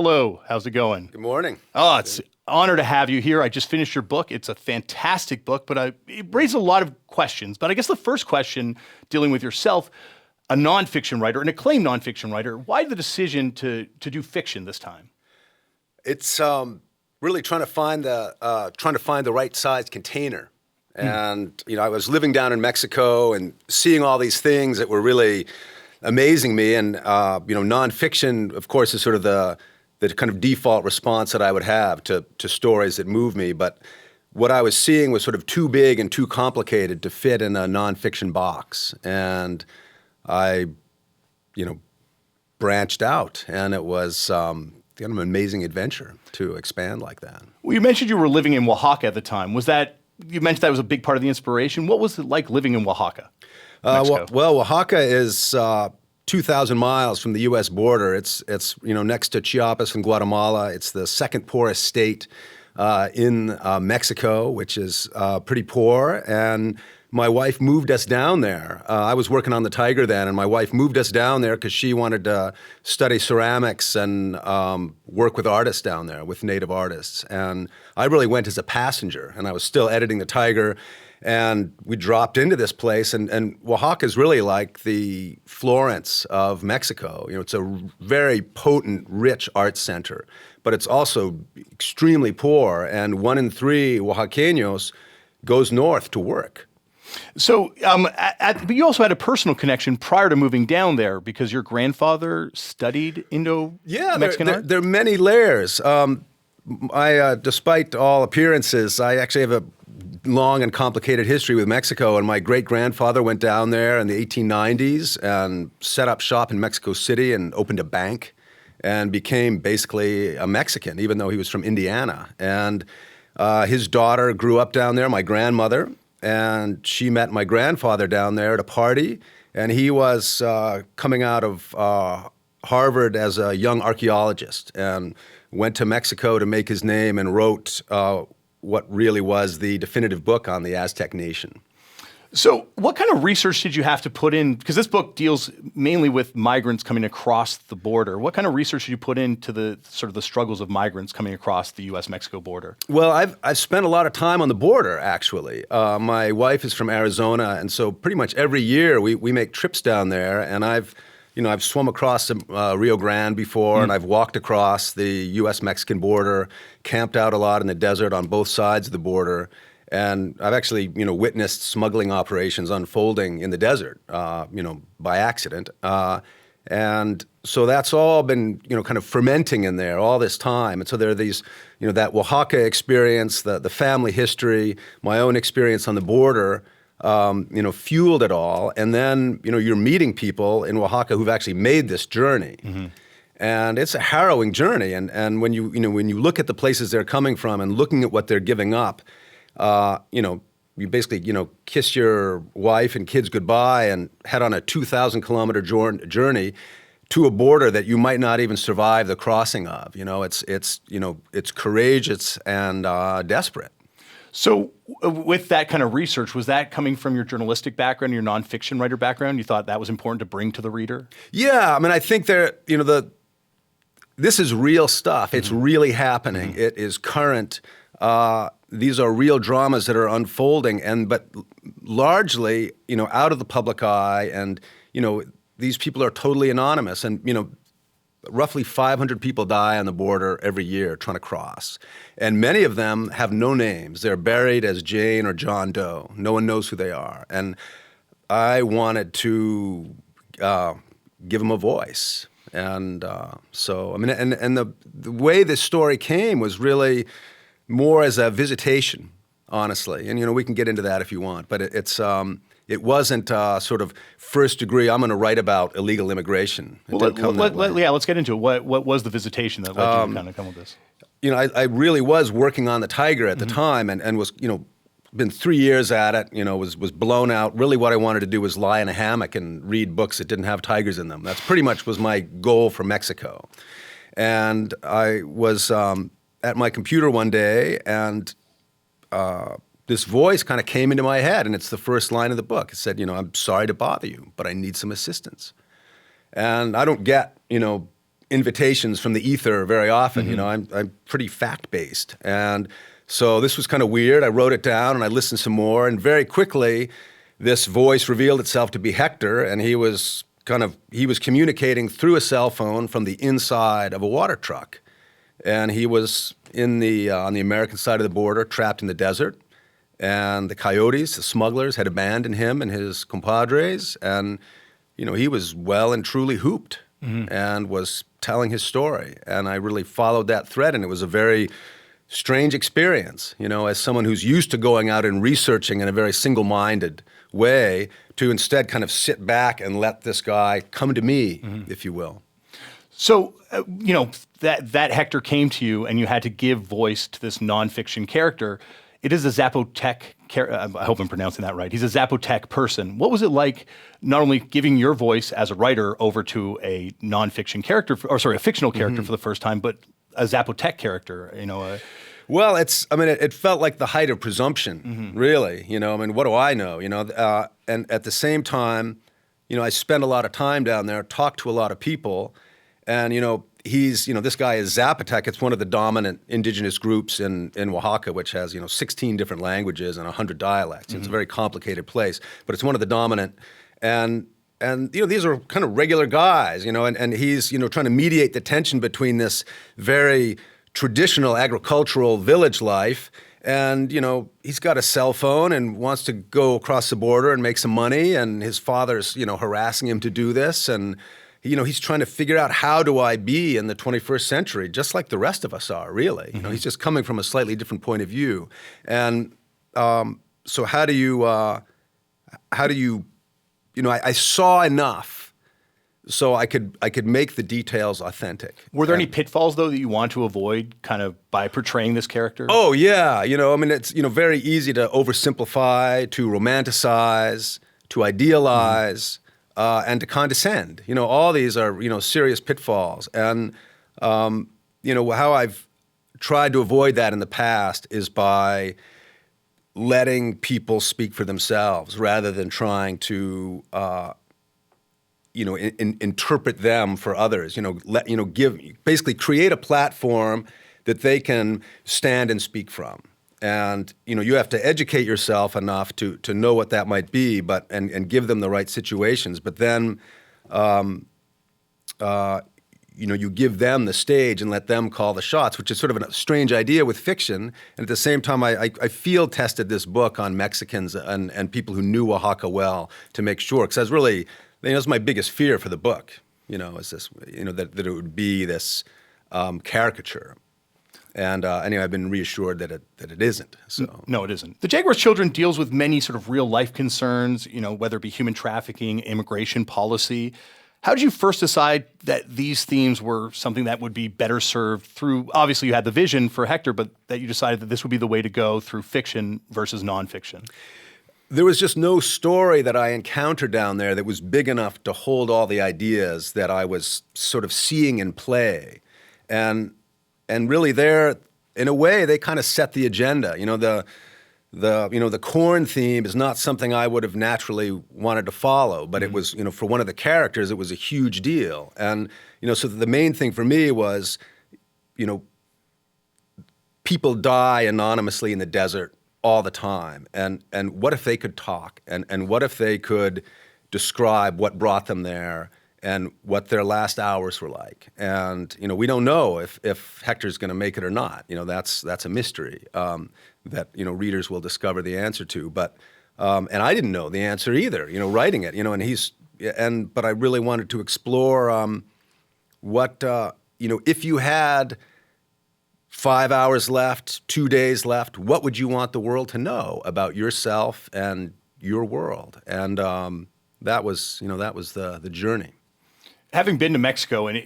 Hello, how's it going? Good morning. Oh, it's an honor to have you here. I just finished your book. It's a fantastic book, but it raises a lot of questions. But I guess the first question, dealing with yourself, a nonfiction writer, an acclaimed nonfiction writer, why the decision to do fiction this time? It's really trying to find the right size container. And I was living down in Mexico and seeing all these things that were really amazing me. And nonfiction, of course, is sort of the kind of default response that I would have to stories that move me. But what I was seeing was sort of too big and too complicated to fit in a nonfiction box. And I, branched out, and it was kind of an amazing adventure to expand like that. Well, you mentioned you were living in Oaxaca at the time. You mentioned that was a big part of the inspiration. What was it like living in Oaxaca, Mexico? Well, Oaxaca is 2,000 miles from the U.S. border. It's next to Chiapas and Guatemala. It's the second poorest state in Mexico, which is pretty poor. And my wife moved us down there. I was working on the Tiger then, and my wife moved us down there because she wanted to study ceramics and work with artists down there, with native artists. And I really went as a passenger, and I was still editing the Tiger. And we dropped into this place, and Oaxaca is really like the Florence of Mexico. It's a very potent, rich art center, but it's also extremely poor, and 1 in 3 Oaxaqueños goes north to work. So, but you also had a personal connection prior to moving down there because your grandfather studied Indo-Mexican art? There are many layers. Despite all appearances, I actually have a long and complicated history with Mexico, and my great-grandfather went down there in the 1890s and set up shop in Mexico City and opened a bank and became basically a Mexican, even though he was from Indiana. And his daughter grew up down there, my grandmother, and she met my grandfather down there at a party, and he was coming out of Harvard as a young archaeologist and went to Mexico to make his name and wrote what really was the definitive book on the Aztec nation. So what kind of research did you have to put in? Because this book deals mainly with migrants coming across the border. What kind of research did you put into the sort of the struggles of migrants coming across the U.S. Mexico border? Well, I've spent a lot of time on the border, actually. My wife is from Arizona, and so pretty much every year we make trips down there, and I've swum across the Rio Grande before, and I've walked across the U.S. Mexican border, camped out a lot in the desert on both sides of the border. And I've actually, witnessed smuggling operations unfolding in the desert, by accident. And so that's all been, kind of fermenting in there all this time. And so there are these, that Oaxaca experience, the family history, my own experience on the border, fueled it all. And then, you're meeting people in Oaxaca who've actually made this journey. Mm-hmm. And it's a harrowing journey. And when you look at the places they're coming from and looking at what they're giving up, you basically, kiss your wife and kids goodbye and head on a 2,000 kilometer journey to a border that you might not even survive the crossing of. It's courageous and desperate. So with that kind of research, was that coming from your journalistic background, your nonfiction writer background? You thought that was important to bring to the reader? Yeah, I mean, I think this is real stuff. It's really happening. Mm-hmm. It is current. These are real dramas that are unfolding, but largely, out of the public eye, and, these people are totally anonymous, and, roughly 500 people die on the border every year trying to cross. And many of them have no names. They're buried as Jane or John Doe. No one knows who they are. And I wanted to give them a voice. And so, I mean, and the way this story came was really more as a visitation, honestly. And, we can get into that if you want. But it wasn't sort of first degree, I'm going to write about illegal immigration. Let's get into it. What was the visitation that led you to kind of come with this? I really was working on the Tiger at the time and was, been 3 years at it, was blown out. Really what I wanted to do was lie in a hammock and read books that didn't have tigers in them. That's pretty much was my goal for Mexico. And I was at my computer one day, and this voice kind of came into my head, and it's the first line of the book. It said, I'm sorry to bother you, but I need some assistance. And I don't get, invitations from the ether very often. You know, I'm pretty fact-based. And so this was kind of weird. I wrote it down and I listened some more, and very quickly this voice revealed itself to be Hector, and he was communicating through a cell phone from the inside of a water truck. And he was on the American side of the border, trapped in the desert. And the coyotes, the smugglers, had abandoned him and his compadres. And, you know, he was well and truly hooped and was telling his story. And I really followed that thread, and it was a very strange experience, you know, as someone who's used to going out and researching in a very single-minded way, to instead kind of sit back and let this guy come to me, if you will. So, you know, that Hector came to you and you had to give voice to this nonfiction character. It is a Zapotec, I hope I'm pronouncing that right. He's a Zapotec person. What was it like not only giving your voice as a writer over to a nonfiction character, a fictional character for the first time, but a Zapotec character, you know? Well, it felt like the height of presumption, really. You know, I mean, what do I know? You know, and at the same time, you know, I spent a lot of time down there, talked to a lot of people, and, you know, this guy is Zapotec. It's one of the dominant indigenous groups in Oaxaca, which has, you know, 16 different languages and 100 dialects. It's a very complicated place, but it's one of the dominant. And you know, these are kind of regular guys, you know, and he's, you know, trying to mediate the tension between this very traditional agricultural village life, and, you know, he's got a cell phone and wants to go across the border and make some money, and his father's, you know, harassing him to do this, and, you know, he's trying to figure out, how do I be in the 21st century, just like the rest of us are, really. You know, he's just coming from a slightly different point of view. And so how do you, you know, I saw enough so I could make the details authentic. Were there any pitfalls, though, that you want to avoid kind of by portraying this character? Oh, yeah. You know, I mean, it's, you know, very easy to oversimplify, to romanticize, to idealize, and to condescend. You know, all these are, you know, serious pitfalls. And, you know, how I've tried to avoid that in the past is by letting people speak for themselves rather than trying to, you know, interpret them for others. You know, basically create a platform that they can stand and speak from. And, you know, you have to educate yourself enough to know what that might be, and give them the right situations. But then, you know, you give them the stage and let them call the shots, which is sort of a strange idea with fiction. And at the same time, I field tested this book on Mexicans and people who knew Oaxaca well to make sure, because I was really, you know, that's my biggest fear for the book, you know, is this, you know, that it would be this caricature. And anyway, I've been reassured that it isn't. So no, it isn't. The Jaguar's Children deals with many sort of real life concerns, you know, whether it be human trafficking, immigration policy. How did you first decide that these themes were something that would be better served through, obviously you had the vision for Hector, but that you decided that this would be the way to go through fiction versus nonfiction? There was just no story that I encountered down there that was big enough to hold all the ideas that I was sort of seeing in play. And really there, in a way, they kind of set the agenda. You know, the corn theme is not something I would have naturally wanted to follow, but it was, you know, for one of the characters, it was a huge deal. And, you know, so the main thing for me was, you know, people die anonymously in the desert all the time. And what if they could talk? And what if they could describe what brought them there and what their last hours were like? And, you know, we don't know if Hector's going to make it or not. You know, that's a mystery that, you know, readers will discover the answer to. But and I didn't know the answer either, you know, writing it, you know, but I really wanted to explore what, you know, if you had 5 hours left, 2 days left, what would you want the world to know about yourself and your world? And that was, you know, that was the journey. Having been to Mexico, and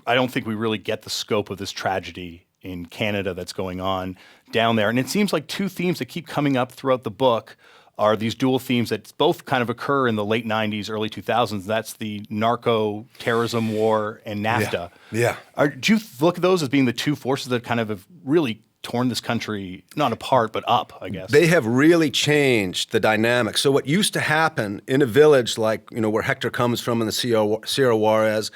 I don't think we really get the scope of this tragedy in Canada that's going on down there. And it seems like two themes that keep coming up throughout the book are these dual themes that both kind of occur in the late 90s, early 2000s. That's the narco-terrorism war and NAFTA. Yeah. Do you look at those as being the two forces that kind of have really torn this country, not apart, but up, I guess? They have really changed the dynamic. So what used to happen in a village like, you know, where Hector comes from in the Sierra Juarez,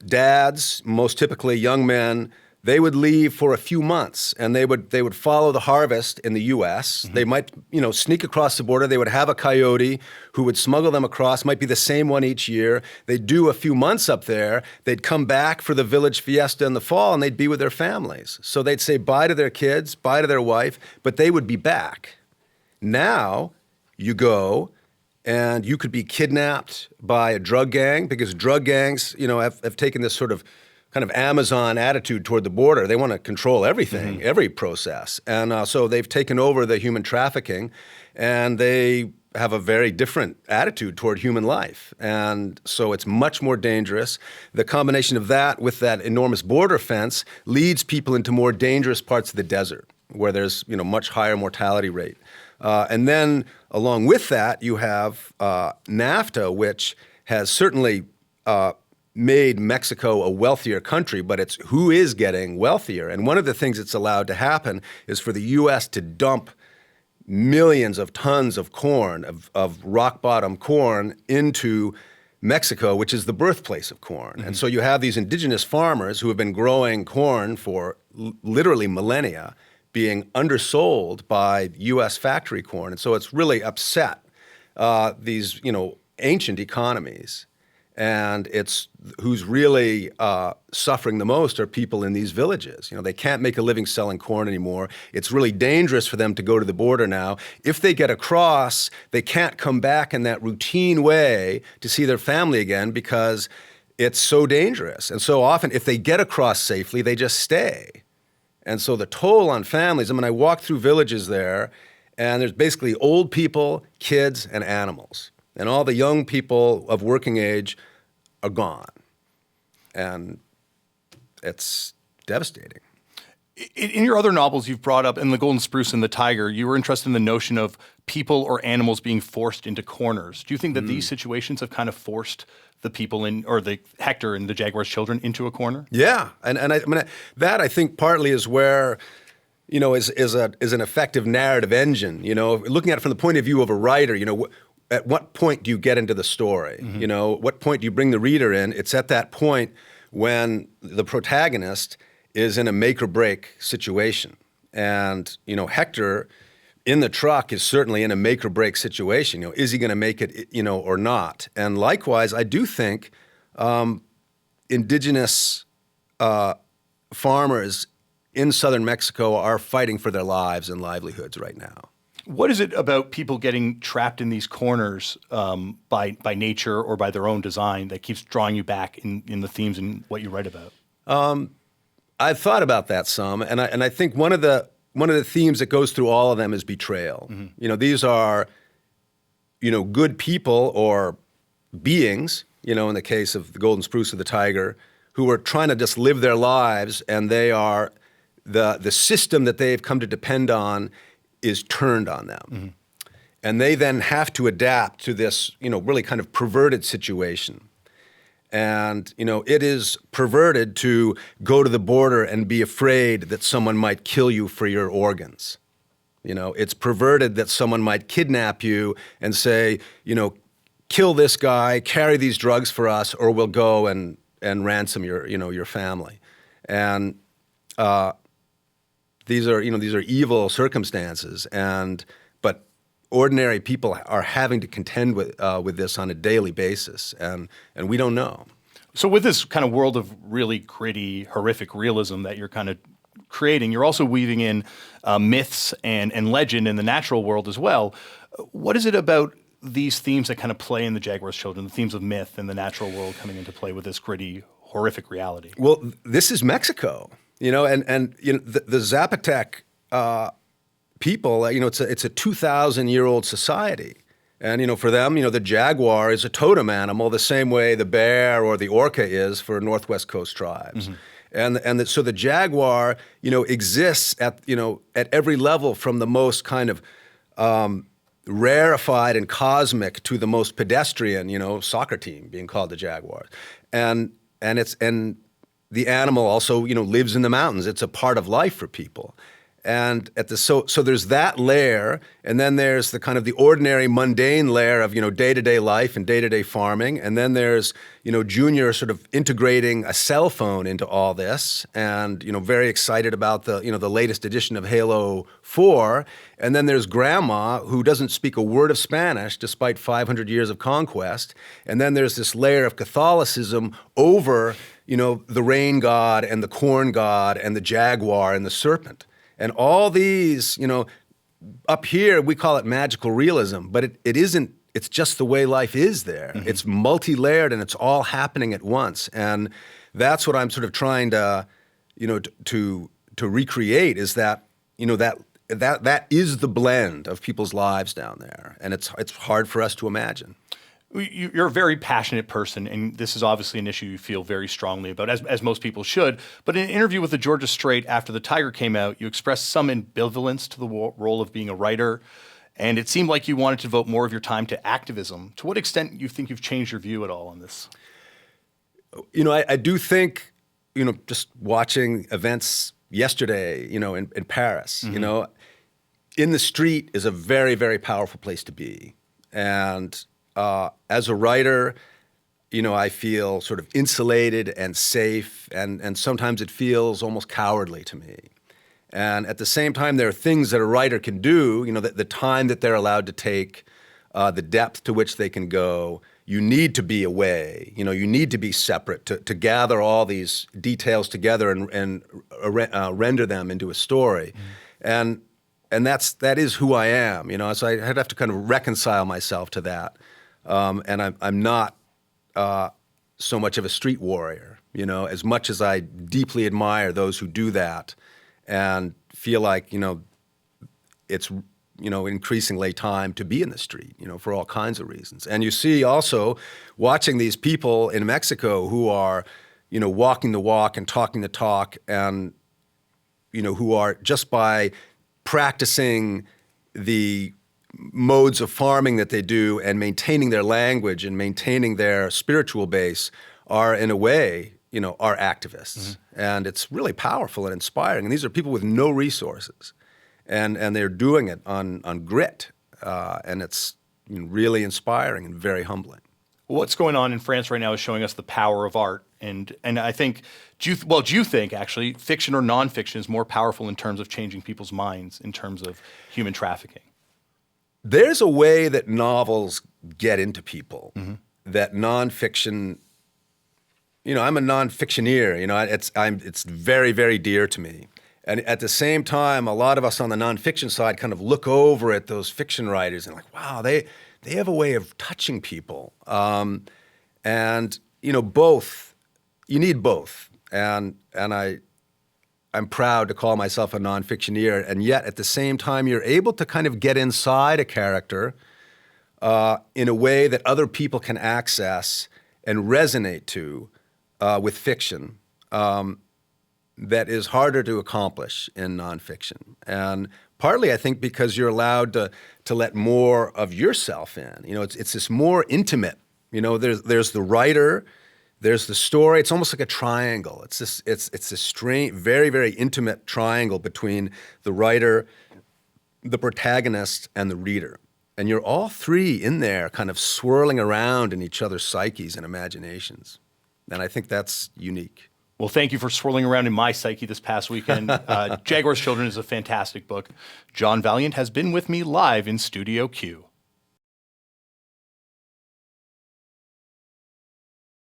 dads, most typically young men, they would leave for a few months, and they would follow the harvest in the U.S. They might, sneak across the border. They would have a coyote who would smuggle them across. Might be the same one each year. They'd do a few months up there. They'd come back for the village fiesta in the fall, and they'd be with their families. So they'd say bye to their kids, bye to their wife, but they would be back. Now you go, and you could be kidnapped by a drug gang, because drug gangs, have taken this sort of kind of Amazon attitude toward the border. They want to control everything, every process. And so they've taken over the human trafficking, and they have a very different attitude toward human life. And so it's much more dangerous. The combination of that with that enormous border fence leads people into more dangerous parts of the desert, where there's much higher mortality rate. And then along with that, you have NAFTA, which has certainly made Mexico a wealthier country, but it's who is getting wealthier. And one of the things that's allowed to happen is for the U.S. to dump millions of tons of corn, of rock-bottom corn, into Mexico, which is the birthplace of corn. And so you have these indigenous farmers who have been growing corn for literally millennia being undersold by U.S. factory corn. And so it's really upset these, ancient economies. And it's who's really suffering the most are people in these villages. They can't make a living selling corn anymore. It's really dangerous for them to go to the border now. If they get across, they can't come back in that routine way to see their family again, because it's so dangerous. And so often, if they get across safely, they just stay. And so the toll on families, I walk through villages there, and there's basically old people, kids, and animals. And all the young people of working age are gone. And it's devastating. In your other novels you've brought up, in The Golden Spruce and The Tiger, you were interested in the notion of people or animals being forced into corners. Do you think that these situations have kind of forced the people or the Hector and the Jaguar's children into a corner? Yeah. And that I think partly is where is an effective narrative engine. Looking at it from the point of view of a writer, at what point do you get into the story? What point do you bring the reader in? It's at that point when the protagonist is in a make or break situation. And, Hector in the truck is certainly in a make or break situation. Is he going to make it, or not? And likewise, I do think indigenous farmers in southern Mexico are fighting for their lives and livelihoods right now. What is it about people getting trapped in these corners by nature or by their own design that keeps drawing you back in the themes and what you write about? I've thought about that some, and I think one of the themes that goes through all of them is betrayal. These are good people or beings. In the case of the Golden Spruce or the Tiger, who are trying to just live their lives, and they are the system that they've come to depend on is turned on them. And they then have to adapt to this, really kind of perverted situation. And, it is perverted to go to the border and be afraid that someone might kill you for your organs. It's perverted that someone might kidnap you and say, kill this guy, carry these drugs for us, or we'll go and ransom your family. And these are evil circumstances, but ordinary people are having to contend with this on a daily basis, and we don't know. So with this kind of world of really gritty, horrific realism that you're kind of creating, you're also weaving in myths and legend in the natural world as well. What is it about these themes that kind of play in the Jaguar's Children, the themes of myth and the natural world coming into play with this gritty, horrific reality? Well, this is Mexico. The Zapotec people, it's a 2,000-year-old society. And, for them, the jaguar is a totem animal the same way the bear or the orca is for Northwest Coast tribes. So the jaguar, exists at every level, from the most kind of rarefied and cosmic to the most pedestrian, soccer team being called the jaguar. And the animal also, lives in the mountains. It's a part of life for people. And so there's that layer, and then there's the kind of the ordinary mundane layer of day-to-day life and day-to-day farming, and then there's Junior sort of integrating a cell phone into all this, and very excited about the latest edition of Halo 4, and then there's Grandma who doesn't speak a word of Spanish despite 500 years of conquest, and then there's this layer of Catholicism over the rain god and the corn god and the jaguar and the serpent. And all these, up here we call it magical realism, but it isn't. It's just the way life is there. Mm-hmm. It's multi-layered and it's all happening at once. And that's what I'm sort of trying to, to recreate is that, that is the blend of people's lives down there, and it's hard for us to imagine. You're a very passionate person, and this is obviously an issue you feel very strongly about, as most people should. But in an interview with the Georgia Straight after The Tiger came out, you expressed some ambivalence to the role of being a writer, and it seemed like you wanted to devote more of your time to activism. To what extent do you think you've changed your view at all on this? I do think, just watching events yesterday, in Paris, Mm-hmm. In the street is a very, very powerful place to be. And as a writer, I feel sort of insulated and safe, and sometimes it feels almost cowardly to me. And at the same time, there are things that a writer can do, the time that they're allowed to take, the depth to which they can go. You need to be away, you need to be separate to gather all these details together and render them into a story. Mm. And that is who I am, so I have to kind of reconcile myself to that. And I'm not so much of a street warrior, as much as I deeply admire those who do that and feel like, it's, increasingly time to be in the street, for all kinds of reasons. And you see also watching these people in Mexico who are, walking the walk and talking the talk and, who are just by practicing the modes of farming that they do and maintaining their language and maintaining their spiritual base are, in a way, are activists. Mm-hmm. And it's really powerful and inspiring. And these are people with no resources. And they're doing it on grit. And it's really inspiring and very humbling. What's going on in France right now is showing us the power of art. And I think, do you think, actually, fiction or nonfiction is more powerful in terms of changing people's minds in terms of human trafficking? There's a way that novels get into people, mm-hmm. that nonfiction, I'm a nonfictioneer, it's very, very dear to me. And at the same time, a lot of us on the nonfiction side kind of look over at those fiction writers and like, wow, they have a way of touching people. And, both, you need both. And I'm proud to call myself a nonfictioneer, and yet at the same time, you're able to kind of get inside a character in a way that other people can access and resonate to with fiction that is harder to accomplish in nonfiction. And partly, I think, because you're allowed to let more of yourself in. It's this more intimate. There's the writer. There's the story. It's almost like a triangle. It's this strange, very, very intimate triangle between the writer, the protagonist, and the reader. And you're all three in there kind of swirling around in each other's psyches and imaginations. And I think that's unique. Well, thank you for swirling around in my psyche this past weekend. Jaguar's Children is a fantastic book. John Vaillant has been with me live in Studio Q.